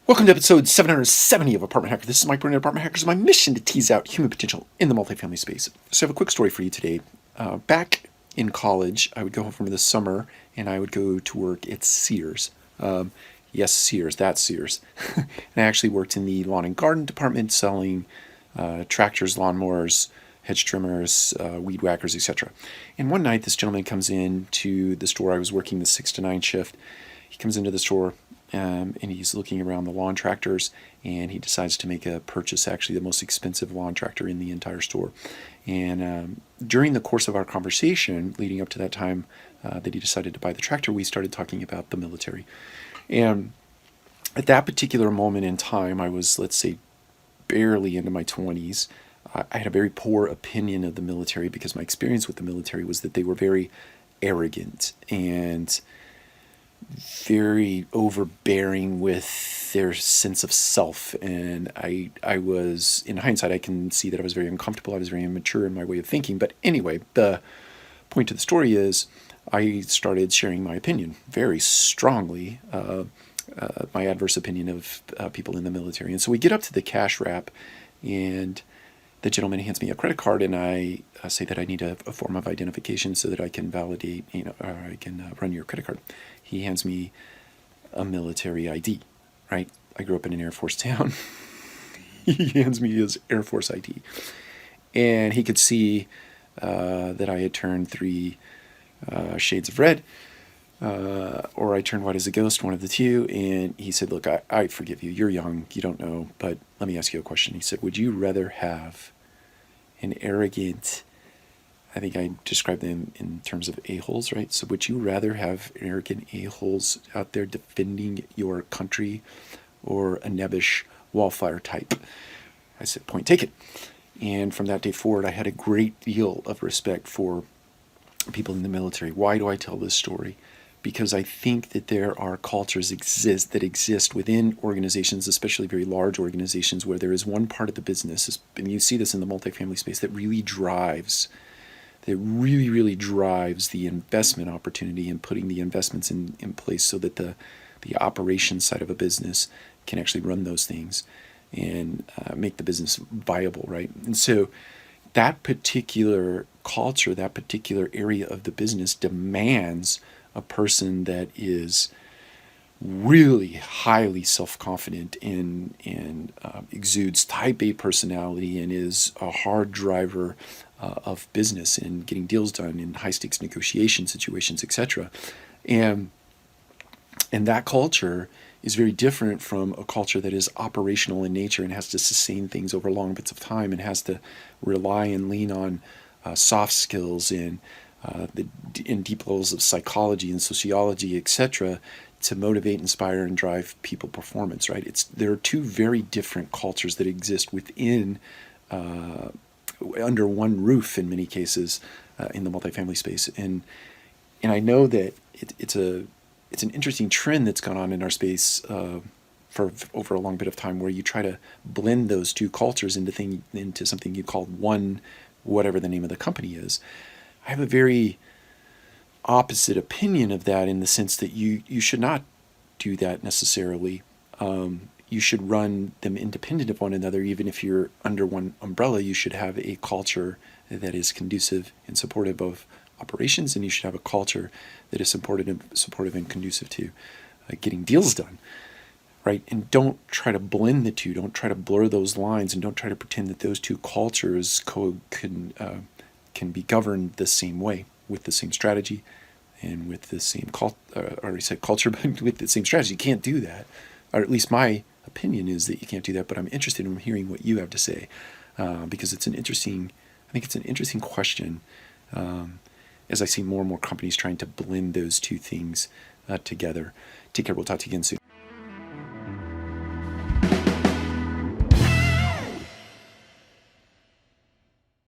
Welcome to episode 770 of Apartment Hacker. This is Mike Burnett, Apartment Hackers. My mission to tease out human potential in the multifamily space. So I have a quick story for you today. Back in college, I would go home from the summer and I would go to work at Sears. Yes, Sears, that's Sears. And I actually worked in the lawn and garden department selling tractors, lawnmowers, hedge trimmers, weed whackers, etc. And one night, this gentleman comes in to the store. I was working the 6 to 9 shift. He comes into the store and he's looking around the lawn tractors, and he decides to make a purchase, actually the most expensive lawn tractor in the entire store. And during the course of our conversation, leading up to that time that he decided to buy the tractor, we started talking about the military. And at that particular moment in time, I was, let's say, barely into my 20s. I had a very poor opinion of the military because my experience with the military was that they were very arrogant and very overbearing with their sense of self. And I was, in hindsight, I can see that I was very uncomfortable. I was very immature in my way of thinking. But anyway, the point of the story is I started sharing my opinion very strongly, my adverse opinion of people in the military. And so we get up to the cash wrap, and the gentleman hands me a credit card, and I say that I need a form of identification so that I can validate, or I can run your credit card. He hands me a military ID, right? I grew up in an Air Force town. He hands me his Air Force ID. And he could see that I had turned 3 shades of red, or I turned white as a ghost, one of the two. And he said, look, I forgive you. You're young. You don't know. But let me ask you a question. He said, would you rather have an arrogant, I think I described them in terms of a-holes, right? So would you rather have arrogant a-holes out there defending your country, or a nebbish wallflower type? I said, point taken. And from that day forward, I had a great deal of respect for people in the military. Why do I tell this story? Because I think that there are cultures that exist within organizations, especially very large organizations, where there is one part of the business, and you see this in the multifamily space, that really drives the investment opportunity and putting the investments in place so that the operations side of a business can actually run those things and make the business viable, right? And so that particular culture, that particular area of the business demands a person that is really highly self-confident and exudes type A personality and is a hard driver of business and getting deals done in high-stakes negotiation situations, etc. And that culture is very different from a culture that is operational in nature and has to sustain things over long bits of time and has to rely and lean on soft skills and in deep levels of psychology and sociology, etc., to motivate, inspire, and drive people performance, right? There are two very different cultures that exist within under one roof in many cases in the multifamily space, and I know that it's an interesting trend that's gone on in our space for over a long bit of time, where you try to blend those two cultures into something you call one, whatever the name of the company is. I have a very opposite opinion of that, in the sense that you should not do that necessarily. You should run them independent of one another. Even if you're under one umbrella, you should have a culture that is conducive and supportive of operations, and you should have a culture that is supportive and conducive to getting deals done, right? And don't try to blend the two. Don't try to blur those lines, and don't try to pretend that those two cultures can be governed the same way, with the same strategy and with the same I already said culture, but with the same strategy. You can't do that, or at least my opinion is that you can't do that. But I'm interested in hearing what you have to say, because I think it's an interesting question, as I see more and more companies trying to blend those two things together. Take care. We'll talk to you again soon.